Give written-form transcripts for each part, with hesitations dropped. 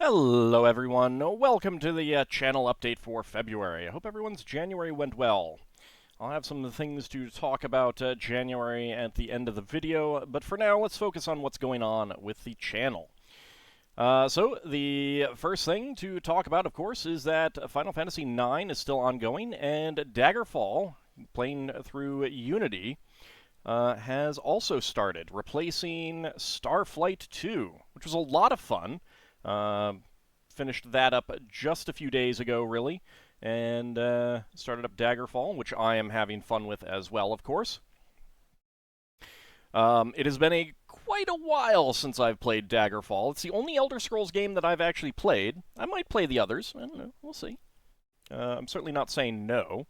Hello everyone, welcome to the channel update for February. I hope everyone's January went well. I'll have some things to talk about January at the end of the video, but for now let's focus on what's going on with the channel. So the first thing to talk about, of course, is that Final Fantasy IX is still ongoing, and Daggerfall, playing through Unity, has also started, replacing Starflight 2, which was a lot of fun. Finished that up just a few days ago, really, and started up Daggerfall, which I am having fun with as well, of course. It has been quite a while since I've played Daggerfall. It's the only Elder Scrolls game that I've actually played. I might play the others. I don't know. We'll see. I'm certainly not saying no,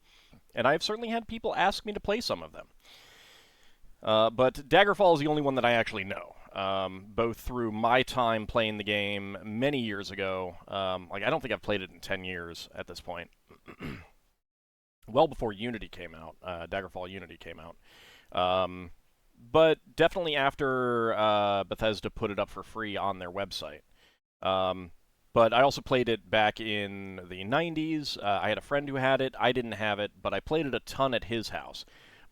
and I've certainly had people ask me to play some of them. But Daggerfall is the only one that I actually know, both through my time playing the game many years ago. I don't think I've played it in 10 years at this point. Well before Unity came out, Daggerfall Unity came out. But definitely after Bethesda put it up for free on their website. But I also played it back in the 90s. I had a friend who had it. I didn't have it, but I played it a ton at his house.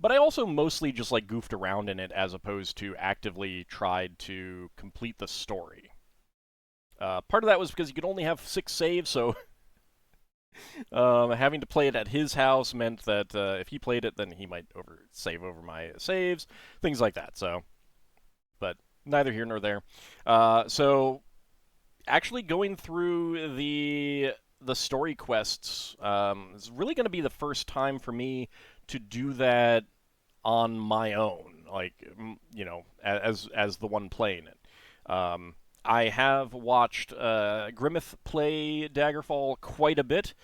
But I also mostly just goofed around in it as opposed to actively tried to complete the story. Part of that was because you could only have 6 saves, so having to play it at his house meant that if he played it, then he might save over my saves, things like that. So, but neither here nor there. So, actually going through the story quests is really going to be the first time for me to do that on my own, as the one playing it. I have watched Grimmeth play Daggerfall quite a bit.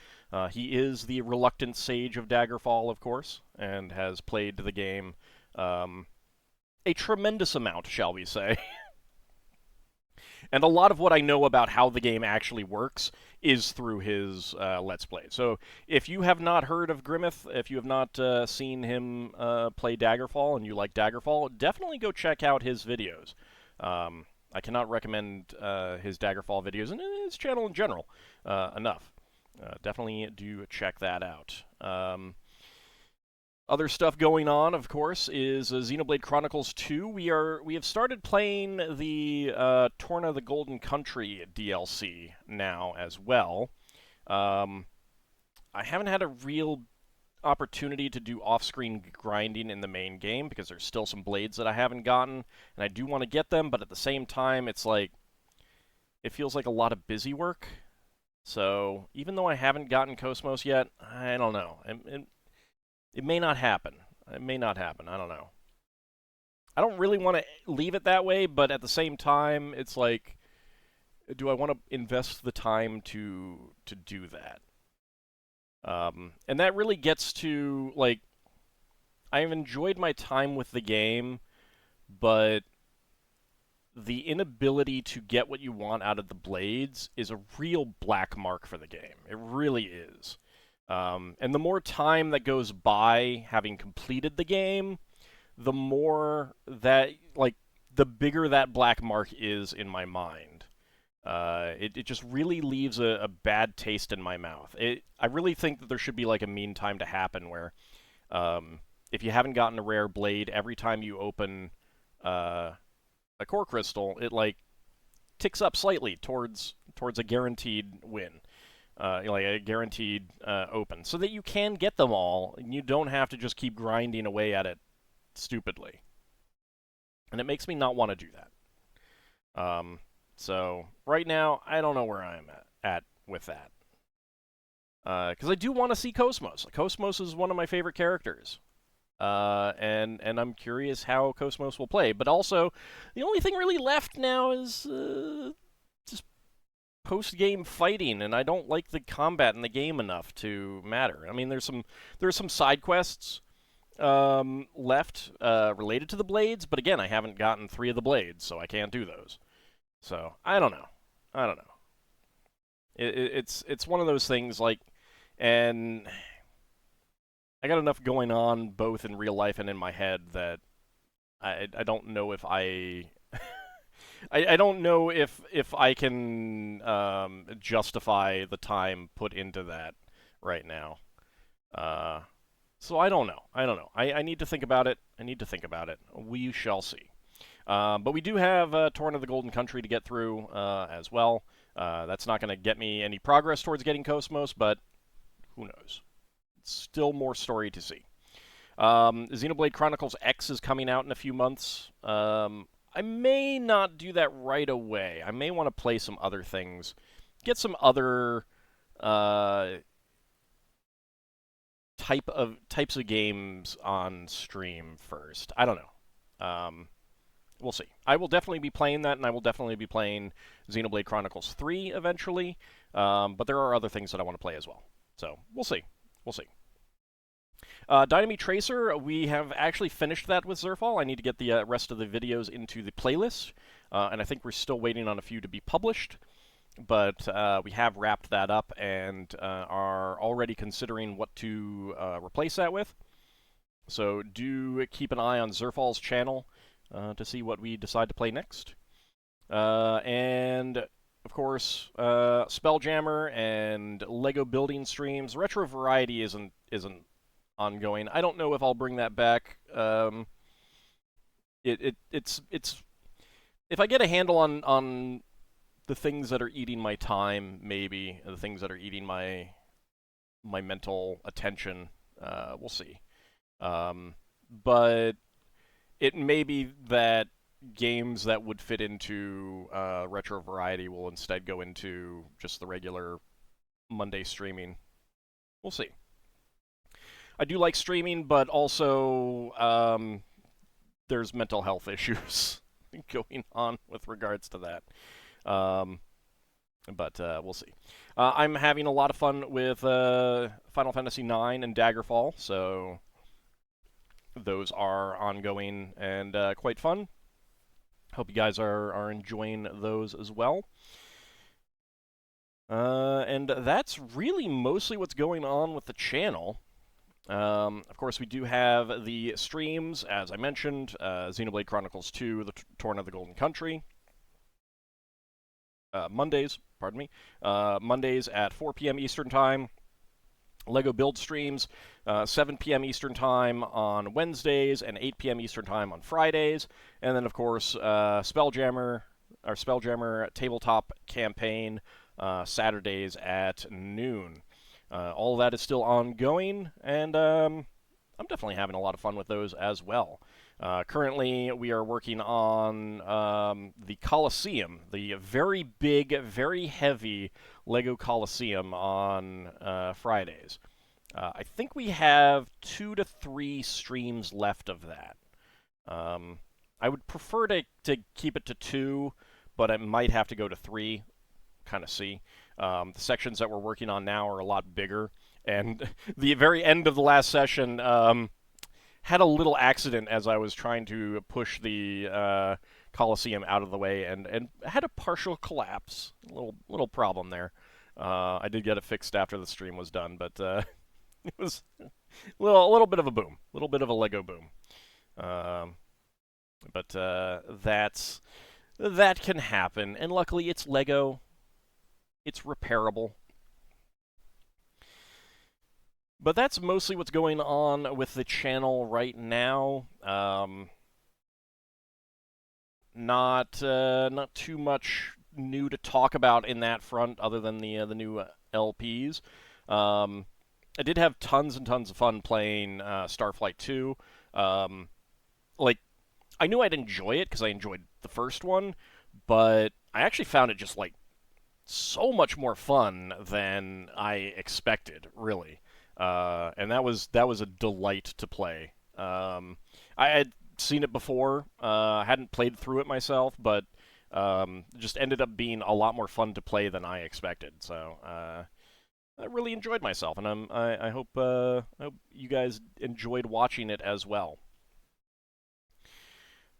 He is the reluctant sage of Daggerfall, of course, and has played the game a tremendous amount, shall we say. And a lot of what I know about how the game actually works is through his Let's Play. So if you have not heard of Grimmeth, if you have not seen him play Daggerfall and you like Daggerfall, definitely go check out his videos. I cannot recommend his Daggerfall videos and his channel in general enough. Definitely do check that out. Other stuff going on, of course, is Xenoblade Chronicles 2. We have started playing the Torna the Golden Country DLC now as well. I haven't had a real opportunity to do off-screen grinding in the main game because there's still some blades that I haven't gotten, and I do want to get them, but at the same time, it feels like a lot of busy work. So even though I haven't gotten Cosmos yet, I don't know. It may not happen. It may not happen. I don't know. I don't really want to leave it that way, but at the same time, it's like, do I want to invest the time to do that? And that really gets to, I've enjoyed my time with the game, but the inability to get what you want out of the blades is a real black mark for the game. It really is. And the more time that goes by having completed the game, the more that, the bigger that black mark is in my mind. It just really leaves a bad taste in my mouth. I really think that there should be, a mean time to happen where, if you haven't gotten a rare blade, every time you open a core crystal, it, ticks up slightly towards a guaranteed win. A guaranteed open, so that you can get them all, and you don't have to just keep grinding away at it stupidly. And it makes me not want to do that. So right now, I don't know where I'm at with that. Because I do want to see Cosmos. Cosmos is one of my favorite characters. And I'm curious how Cosmos will play. But also, the only thing really left now is post-game fighting, and I don't like the combat in the game enough to matter. I mean, there's some side quests left related to the blades, but again, I haven't gotten 3 of the blades, so I can't do those. So I don't know. It's one of those things, and I got enough going on both in real life and in my head that I don't know if I I don't know if I can justify the time put into that right now. Uh, so I don't know. I don't know. I need to think about it. I need to think about it. We shall see. But we do have Torn of the Golden Country to get through as well. That's not going to get me any progress towards getting Cosmos, but who knows? Still more story to see. Xenoblade Chronicles X is coming out in a few months. I may not do that right away. I may want to play some other things, get some other uh, types of games on stream first. I don't know. We'll see. I will definitely be playing that, and I will definitely be playing Xenoblade Chronicles 3 eventually. But there are other things that I want to play as well. So we'll see. We'll see. Dynamite Tracer, we have actually finished that with Zerfall. I need to get the rest of the videos into the playlist, and I think we're still waiting on a few to be published. But we have wrapped that up and are already considering what to replace that with. So do keep an eye on Zerfall's channel to see what we decide to play next. And of course, Spelljammer and Lego building streams. Retro Variety isn't ongoing. I don't know if I'll bring that back. It's if I get a handle on the things that are eating my time, maybe the things that are eating my mental attention, we'll see. But it may be that games that would fit into Retro Variety will instead go into just the regular Monday streaming. We'll see. I do like streaming, but also there's mental health issues going on with regards to that. But we'll see. I'm having a lot of fun with Final Fantasy IX and Daggerfall, so those are ongoing and quite fun. Hope you guys are enjoying those as well. And that's really mostly what's going on with the channel. Of course, we do have the streams, as I mentioned, Xenoblade Chronicles 2, The Torn of the Golden Country. Mondays at 4 p.m. Eastern Time. Lego Build streams, 7 p.m. Eastern Time on Wednesdays and 8 p.m. Eastern Time on Fridays. And then, of course, Spelljammer tabletop campaign, Saturdays at noon. All of that is still ongoing, and I'm definitely having a lot of fun with those as well. Currently, we are working on the Colosseum, the very big, very heavy Lego Colosseum on Fridays. I think we have 2 to 3 streams left of that. I would prefer to keep it to 2, but I might have to go to 3, kind of see. The sections that we're working on now are a lot bigger, and the very end of the last session had a little accident as I was trying to push the Coliseum out of the way, and had a partial collapse. A little problem there. I did get it fixed after the stream was done, but it was a little bit of a boom, a little bit of a Lego boom. But that can happen, and luckily it's Lego. It's repairable. But that's mostly what's going on with the channel right now. Not too much new to talk about in that front, other than the new LPs. I did have tons and tons of fun playing Starflight 2. Like, I knew I'd enjoy it because I enjoyed the first one, but I actually found it just like so much more fun than I expected, really. And that was a delight to play. I had seen it before. I hadn't played through it myself, but just ended up being a lot more fun to play than I expected. So I really enjoyed myself, and I hope you guys enjoyed watching it as well.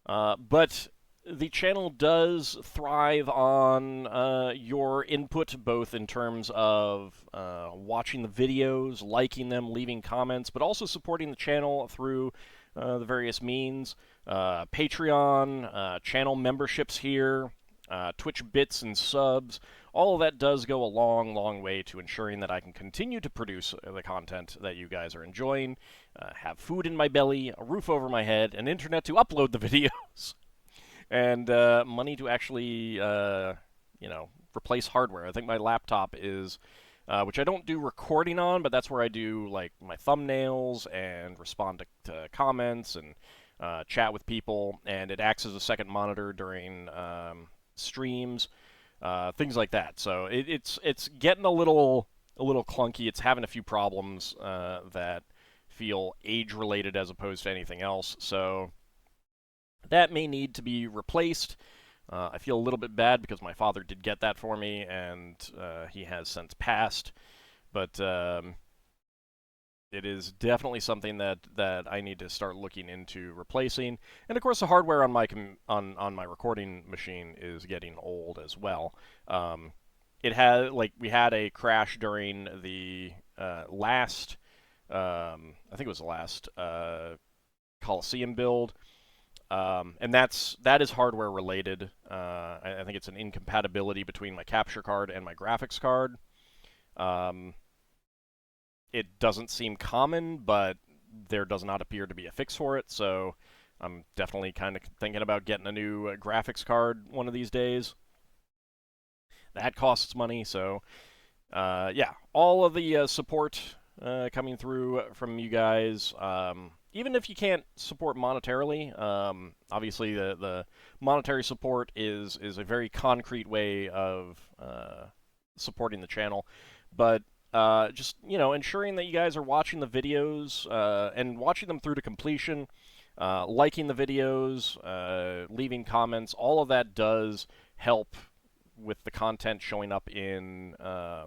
But the channel does thrive on your input, both in terms of watching the videos, liking them, leaving comments, but also supporting the channel through the various means. Patreon, channel memberships here, Twitch bits and subs. All of that does go a long, long way to ensuring that I can continue to produce the content that you guys are enjoying, have food in my belly, a roof over my head, an internet to upload the videos, and money to actually, replace hardware. I think my laptop is, which I don't do recording on, but that's where I do like my thumbnails and respond to comments and chat with people, and it acts as a second monitor during streams, things like that. So it's getting a little clunky. It's having a few problems that feel age related as opposed to anything else. So that may need to be replaced. I feel a little bit bad because my father did get that for me, and he has since passed. But it is definitely something that I need to start looking into replacing. And of course, the hardware on my on my recording machine is getting old as well. It had we had a crash during the last, I think it was the last Coliseum build. And that is hardware related. I think it's an incompatibility between my capture card and my graphics card. It doesn't seem common, but there does not appear to be a fix for it, so I'm definitely kind of thinking about getting a new graphics card one of these days. That costs money, so yeah, all of the support coming through from you guys. Even if you can't support monetarily, obviously the monetary support is a very concrete way of supporting the channel, but just ensuring that you guys are watching the videos and watching them through to completion, liking the videos, leaving comments, all of that does help with the content showing up in the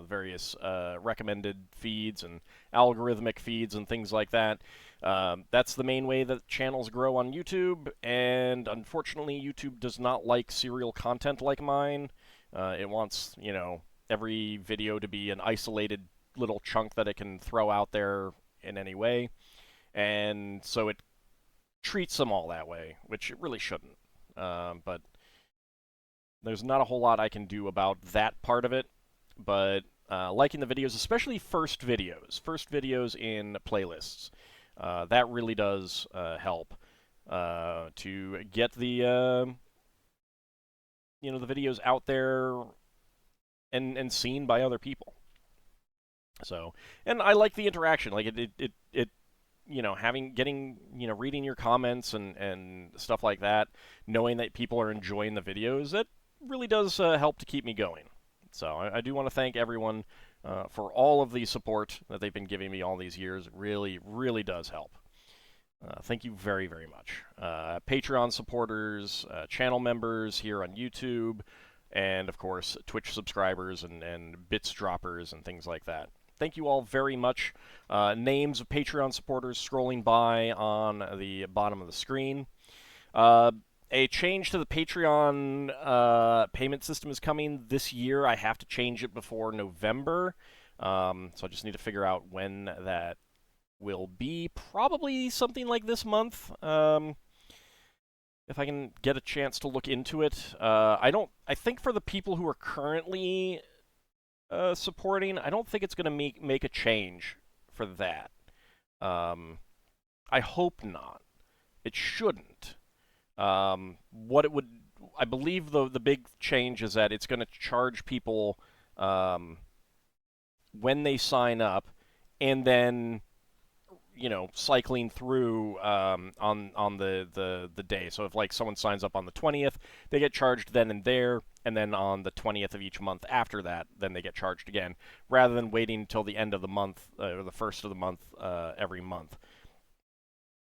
various recommended feeds and algorithmic feeds and things like that. That's the main way that channels grow on YouTube, and unfortunately YouTube does not like serial content like mine. It wants, every video to be an isolated little chunk that it can throw out there in any way, and so it treats them all that way, which it really shouldn't. But there's not a whole lot I can do about that part of it. But liking the videos, especially first videos in playlists, that really does help to get the the videos out there and seen by other people. So, and I like the interaction, like it reading your comments and stuff like that, knowing that people are enjoying the videos, that really does help to keep me going. So I do want to thank everyone for all of the support that they've been giving me all these years. It really, really does help. Thank you very, very much. Patreon supporters, channel members here on YouTube, and of course Twitch subscribers and bits droppers and things like that. Thank you all very much. Names of Patreon supporters scrolling by on the bottom of the screen. A change to the Patreon payment system is coming this year. I have to change it before November, so I just need to figure out when that will be. Probably something like this month, if I can get a chance to look into it. I think for the people who are currently supporting, I don't think it's going to make a change for that. I hope not. It shouldn't. What it would, I believe the big change is that it's going to charge people when they sign up, and then cycling through on the day. So if like someone signs up on the 20th, they get charged then and there, and then on the 20th of each month after that, then they get charged again, rather than waiting until the end of the month or the first of the month every month.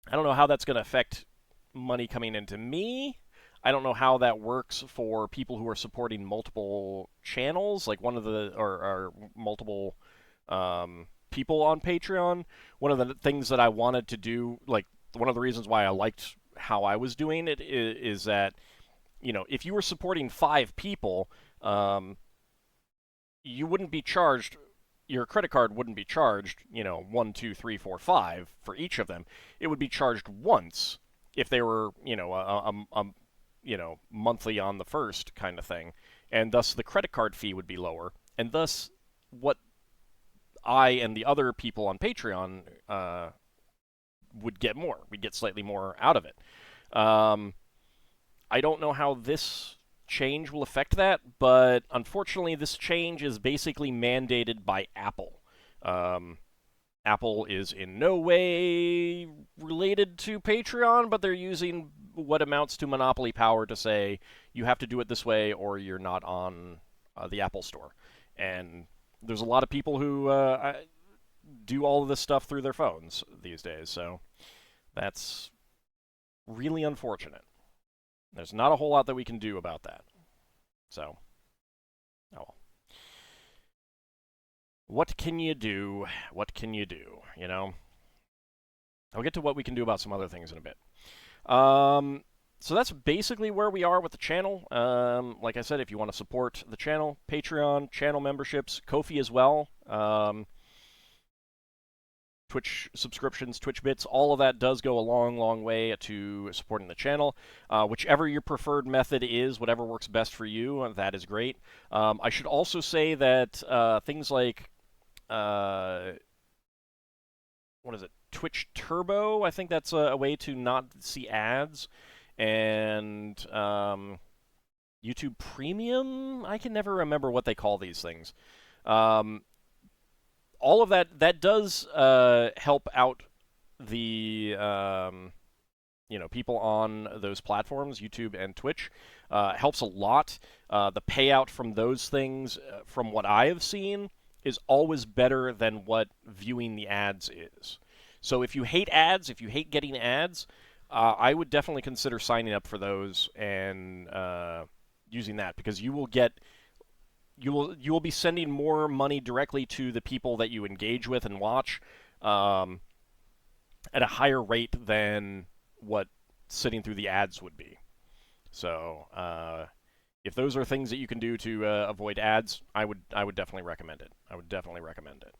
I don't know how that's going to affect money coming into me. I don't know how that works for people who are supporting multiple channels, like one of the or multiple people on Patreon. One of the things that I wanted to do, like one of the reasons why I liked how I was doing it, is that if you were supporting 5 people, you wouldn't be charged your credit card wouldn't be charged, 1, 2, 3, 4, 5 for each of them. It would be charged once if they were, monthly on the first kind of thing, and thus the credit card fee would be lower, and thus what I and the other people on Patreon would get more. We'd get slightly more out of it. I don't know how this change will affect that, but unfortunately, this change is basically mandated by Apple. Apple is in no way related to Patreon, but they're using what amounts to monopoly power to say you have to do it this way or you're not on the Apple Store. And there's a lot of people who do all of this stuff through their phones these days, so that's really unfortunate. There's not a whole lot that we can do about that. So, oh well. What can you do? What can you do? I'll get to what we can do about some other things in a bit. So that's basically where we are with the channel. Like I said, if you want to support the channel, Patreon, channel memberships, Ko-fi as well, Twitch subscriptions, Twitch bits, all of that does go a long, long way to supporting the channel. Whichever your preferred method is, whatever works best for you, that is great. I should also say that things like, what is it, Twitch Turbo, I think that's a way to not see ads, and YouTube Premium, I can never remember what they call these things. All of that does help out the people on those platforms, YouTube and Twitch. Helps a lot. The payout from those things, from what I have seen, is always better than what viewing the ads is. So if you hate ads, if you hate getting ads, I would definitely consider signing up for those and using that, because you will be sending more money directly to the people that you engage with and watch at a higher rate than what sitting through the ads would be. So if those are things that you can do to avoid ads, I would definitely recommend it. I would definitely recommend it.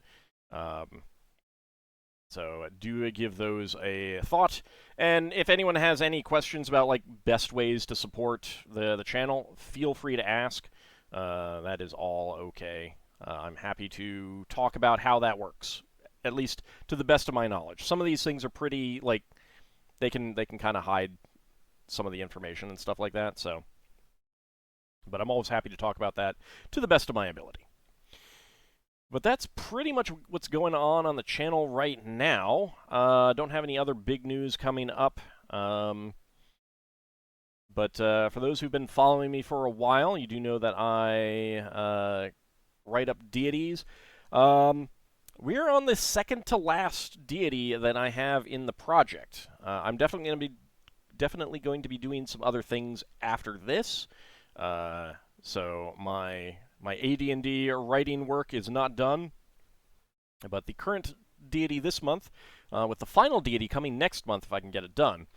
So do give those a thought. And if anyone has any questions about best ways to support the channel, feel free to ask. That is all okay. I'm happy to talk about how that works, at least to the best of my knowledge. Some of these things are pretty, they can kind of hide some of the information and stuff like that, so. But I'm always happy to talk about that to the best of my ability. But that's pretty much what's going on the channel right now. Don't have any other big news coming up. But for those who've been following me for a while, you do know that I write up deities. We're on the second to last deity that I have in the project. I'm definitely going to be doing some other things after this. So my AD&D writing work is not done. But the current deity this month, with the final deity coming next month if I can get it done,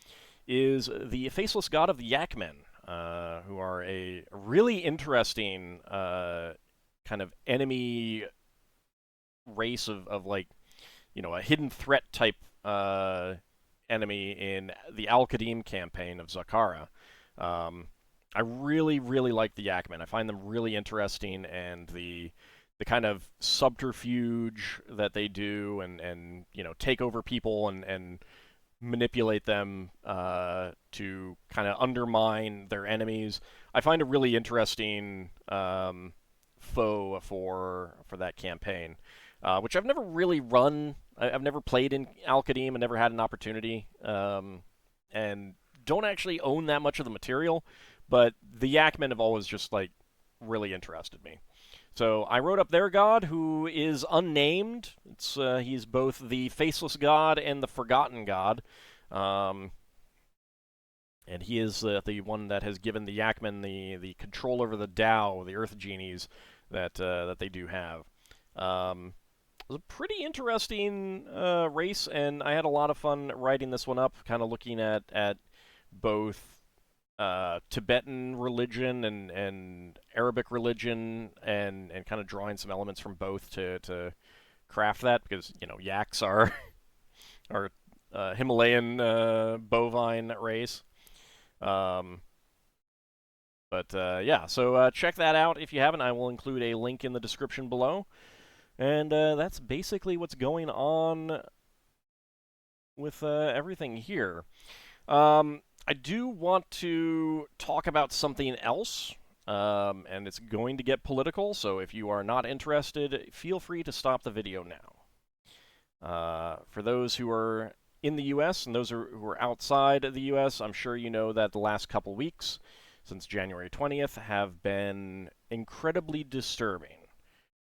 is the Faceless God of the Yak-Men, who are a really interesting kind of enemy race of a hidden threat type enemy in the Al-Qadim campaign of Zakara. I really, really like the Yak-Men. I find them really interesting, and the kind of subterfuge that they do, and take over people and manipulate them to kind of undermine their enemies. I find a really interesting foe for that campaign, which I've never really run. I've never played in Al-Qadim. I never had an opportunity, and don't actually own that much of the material. But the Yak-Men have always just really interested me. So I wrote up their god, who is unnamed. He's both the Faceless God and the Forgotten God. And he is the one that has given the Yak-Men the control over the Tao, the Earth Genies, that they do have. It was a pretty interesting race, and I had a lot of fun writing this one up, kind of looking at both Tibetan religion and Arabic religion and kind of drawing some elements from both to craft that, because yaks are are Himalayan bovine race. Um, yeah, so check that out if you haven't. I will include a link in the description below. And that's basically what's going on with everything here. I do want to talk about something else, and it's going to get political, so if you are not interested, feel free to stop the video now. For those who are in the U.S. and those who are outside the U.S., I'm sure you know that the last couple weeks, since January 20th, have been incredibly disturbing.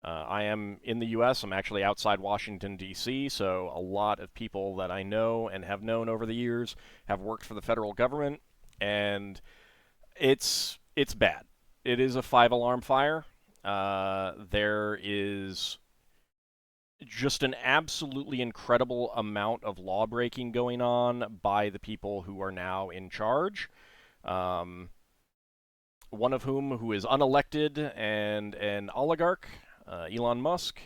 I am in the U.S. I'm actually outside Washington, D.C., so a lot of people that I know and have known over the years have worked for the federal government, and it's bad. It is a 5-alarm fire. There is just an absolutely incredible amount of law-breaking going on by the people who are now in charge. One of who is unelected and an oligarch, Elon Musk,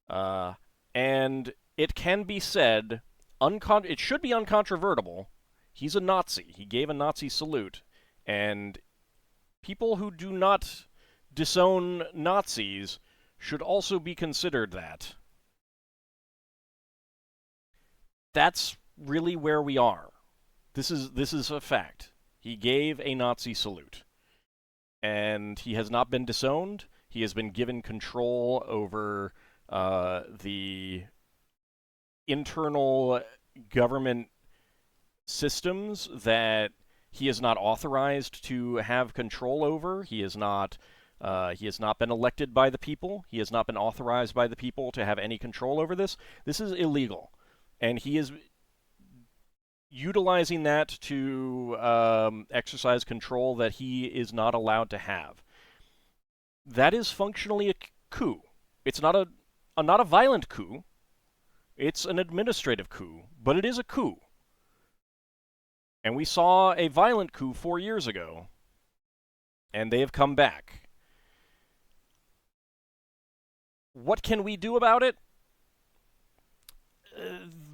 and it can be said, it should be uncontrovertible, he's a Nazi. He gave a Nazi salute, and people who do not disown Nazis should also be considered that. That's really where we are. This is a fact. He gave a Nazi salute, and he has not been disowned. He has been given control over the internal government systems that he is not authorized to have control over. He has not been elected by the people. He has not been authorized by the people to have any control over this. This is illegal, and he is utilizing that to exercise control that he is not allowed to have. That is functionally a coup. It's not a violent coup. It's an administrative coup, but it is a coup. And we saw a violent coup 4 years ago, and they have come back. What can we do about it?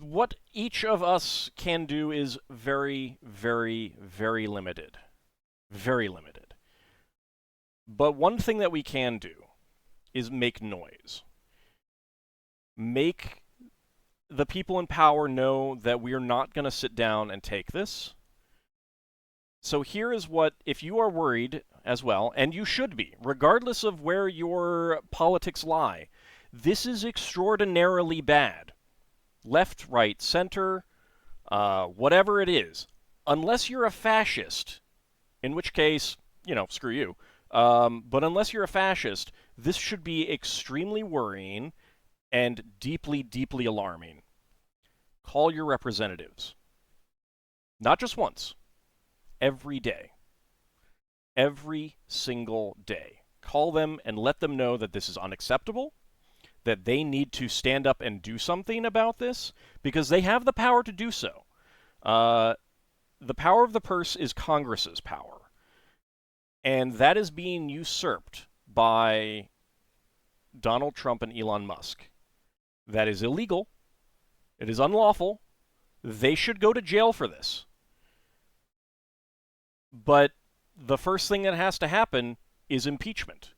What each of us can do is very, very, very limited. Very limited. But one thing that we can do is make noise. Make the people in power know that we're not going to sit down and take this. So here is what, if you are worried as well, and you should be, regardless of where your politics lie, this is extraordinarily bad. Left, right, center, whatever it is. Unless you're a fascist, in which case, screw you. But unless you're a fascist, this should be extremely worrying and deeply, deeply alarming. Call your representatives. Not just once. Every day. Every single day. Call them and let them know that this is unacceptable, that they need to stand up and do something about this, because they have the power to do so. The power of the purse is Congress's power. And that is being usurped by Donald Trump and Elon Musk. That is illegal. It is unlawful. They should go to jail for this. But the first thing that has to happen is impeachment.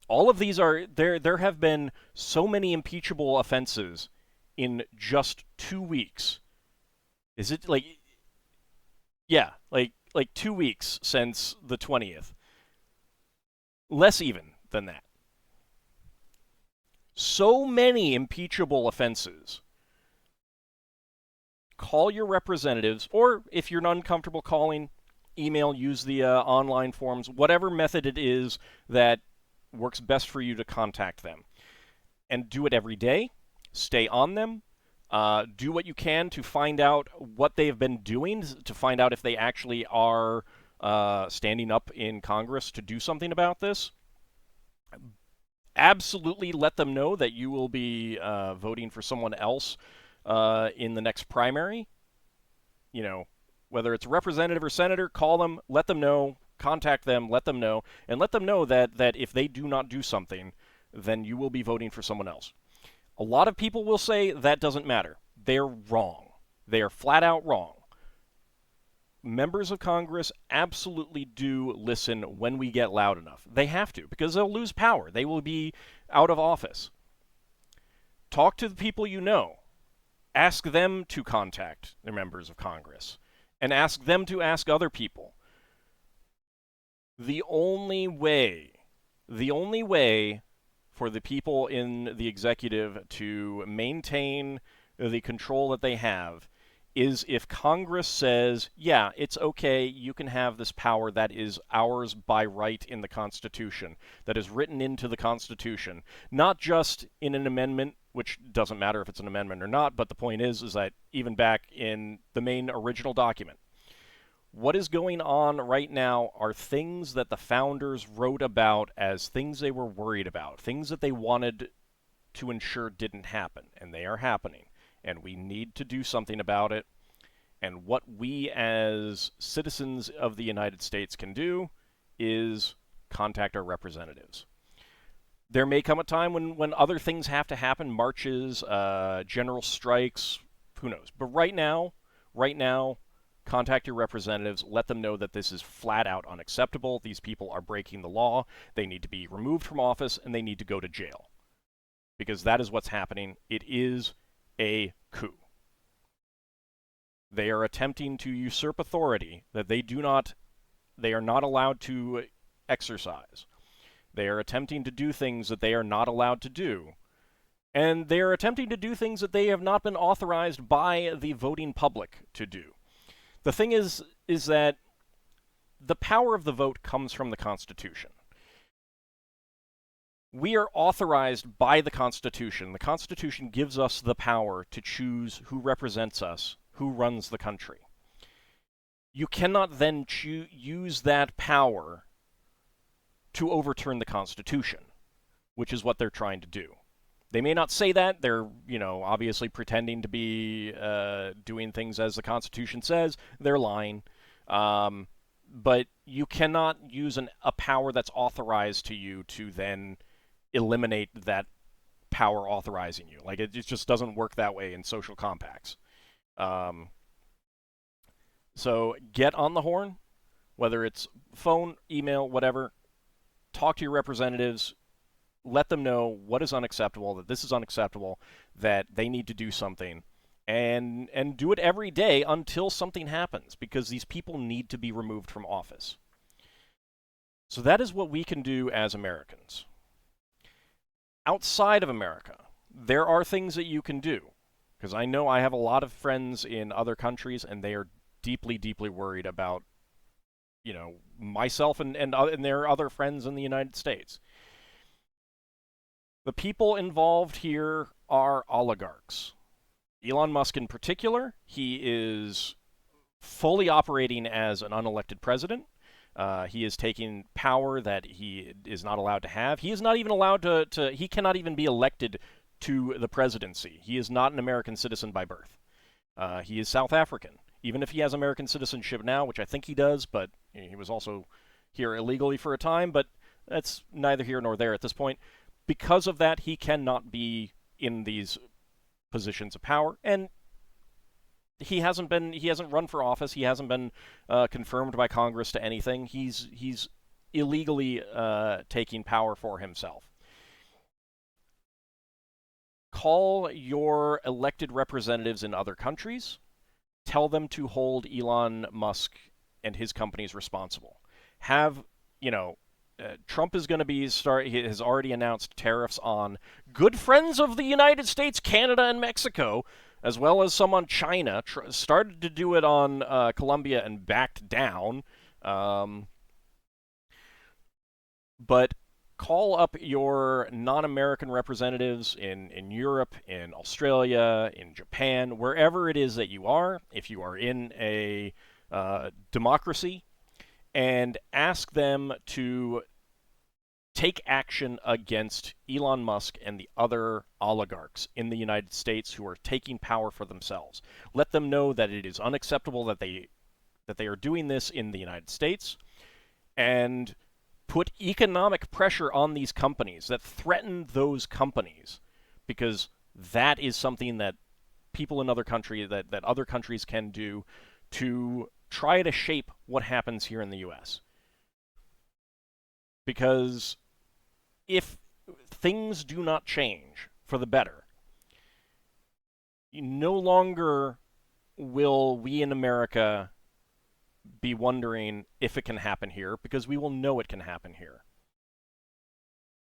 All of these are, there have been so many impeachable offenses in just 2 weeks. Is it like, yeah, like 2 weeks since the 20th. Less even than that. So many impeachable offenses. Call your representatives, or if you're not uncomfortable calling, email, use the online forms, whatever method it is that works best for you to contact them. And do it every day. Stay on them. Do what you can to find out what they've been doing, to find out if they actually are standing up in Congress to do something about this. Absolutely let them know that you will be voting for someone else in the next primary. Whether it's representative or senator, call them, let them know, contact them, let them know, and let them know that if they do not do something, then you will be voting for someone else. A lot of people will say that doesn't matter. They're wrong. They are flat out wrong. Members of Congress absolutely do listen when we get loud enough. They have to, because they'll lose power. They will be out of office. Talk to the people you know. Ask them to contact their members of Congress. And ask them to ask other people. The only way for the people in the executive to maintain the control that they have is if Congress says, yeah, it's okay, you can have this power that is ours by right in the Constitution, that is written into the Constitution, not just in an amendment, which doesn't matter if it's an amendment or not, but the point is that even back in the main original document, what is going on right now are things that the founders wrote about as things they were worried about, things that they wanted to ensure didn't happen, and they are happening. And we need to do something about it. And what we as citizens of the United States can do is contact our representatives. There may come a time when other things have to happen, marches, general strikes, who knows. But right now, contact your representatives, let them know that this is flat out unacceptable. These people are breaking the law. They need to be removed from office, and they need to go to jail. Because that is what's happening. It is a coup. They are attempting to usurp authority that they are not allowed to exercise. They are attempting to do things that they are not allowed to do. And they are attempting to do things that they have not been authorized by the voting public to do. The thing is that the power of the vote comes from the Constitution. We are authorized by the Constitution. The Constitution gives us the power to choose who represents us, who runs the country. You cannot then use that power to overturn the Constitution, which is what they're trying to do. They may not say that. They're, obviously pretending to be doing things as the Constitution says. They're lying. But you cannot use a power that's authorized to you to then eliminate that power authorizing you. Like, it just doesn't work that way in social compacts. So get on the horn, whether it's phone, email, whatever. Talk to your representatives. Let them know what is unacceptable, that this is unacceptable, that they need to do something. And do it every day until something happens, because these people need to be removed from office. So that is what we can do as Americans. Outside of America, there are things that you can do. Because I know I have a lot of friends in other countries, and they are deeply, deeply worried about, myself and their other friends in the United States. The people involved here are oligarchs. Elon Musk in particular, he is fully operating as an unelected president. He is taking power that he is not allowed to have. He is not even allowed to he cannot even be elected to the presidency. He is not an American citizen by birth. He is South African. Even if he has American citizenship now, which I think he does, but he was also here illegally for a time, but that's neither here nor there at this point. Because of that, he cannot be in these positions of power, and he hasn't run for office. He hasn't been confirmed by Congress to anything. He's illegally taking power for himself. Call your elected representatives in other countries. Tell them to hold Elon Musk and his companies responsible. Trump is going to be he has already announced tariffs on good friends of the United States, Canada, and Mexico, as well as some on China. Started to do it on Colombia and backed down. But call up your non-American representatives in Europe, in Australia, in Japan, wherever it is that you are, if you are in a democracy, and ask them to take action against Elon Musk and the other oligarchs in the United States who are taking power for themselves. Let them know that it is unacceptable that they are doing this in the United States, and put economic pressure on these companies, that threaten those companies, because that is something that people in other countries, that other countries can do to try to shape what happens here in the US. Because if things do not change for the better, no longer will we in America be wondering if it can happen here, because we will know it can happen here.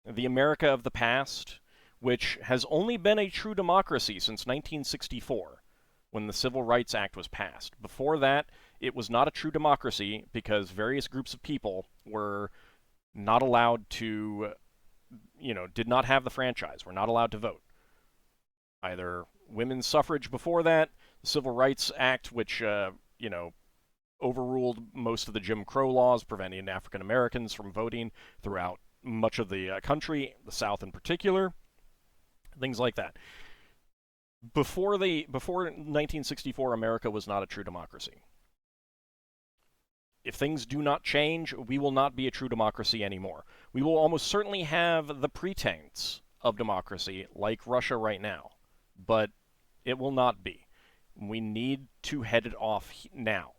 The America of the past, which has only been a true democracy since 1964, when the Civil Rights Act was passed. Before that, it was not a true democracy because various groups of people were not allowed to, did not have the franchise, were not allowed to vote. Either women's suffrage before that, the Civil Rights Act, which, overruled most of the Jim Crow laws, preventing African Americans from voting throughout much of the country, the South in particular, things like that. Before 1964, America was not a true democracy. If things do not change, we will not be a true democracy anymore. We will almost certainly have the pretense of democracy, like Russia right now, but it will not be. We need to head it off now.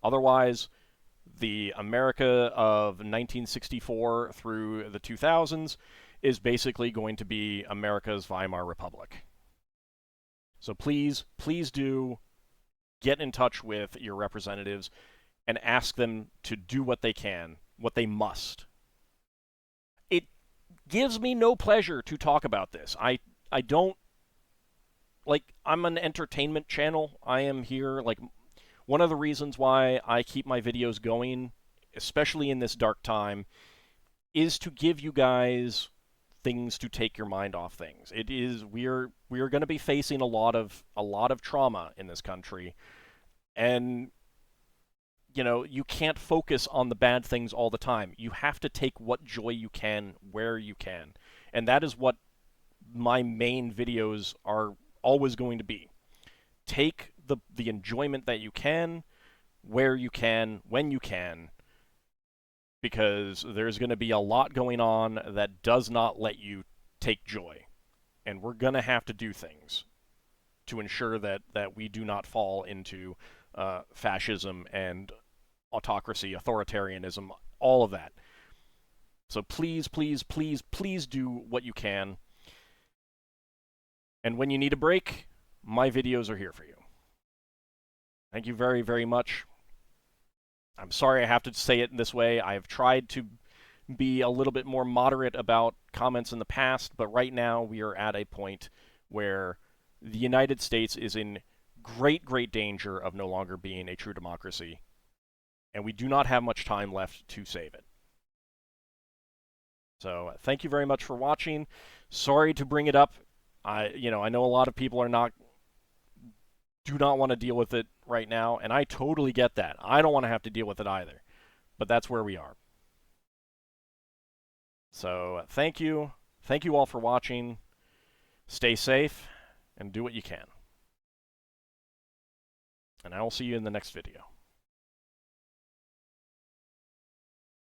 Otherwise, the America of 1964 through the 2000s is basically going to be America's Weimar Republic. So please, please do get in touch with your representatives and ask them to do what they can, what they must. It gives me no pleasure to talk about this. I don't, I'm an entertainment channel. I am here, one of the reasons why I keep my videos going, especially in this dark time, is to give you guys things to take your mind off things. It is we are going to be facing a lot of trauma in this country, and you can't focus on the bad things all the time. You have to take what joy you can where you can, and that is what my main videos are always going to be. Take the enjoyment that you can, where you can, when you can, because there's going to be a lot going on that does not let you take joy. And we're going to have to do things to ensure that we do not fall into fascism and autocracy, authoritarianism, all of that. So please, please, please, please do what you can. And when you need a break, my videos are here for you. Thank you very, very much. I'm sorry I have to say it in this way. I have tried to be a little bit more moderate about comments in the past, but right now we are at a point where the United States is in great, great danger of no longer being a true democracy, and we do not have much time left to save it. So thank you very much for watching. Sorry to bring it up. I know a lot of people do not want to deal with it right now, and I totally get that. I don't want to have to deal with it either, but that's where we are. So thank you all for watching. Stay safe and do what you can, and I will see you in the next video.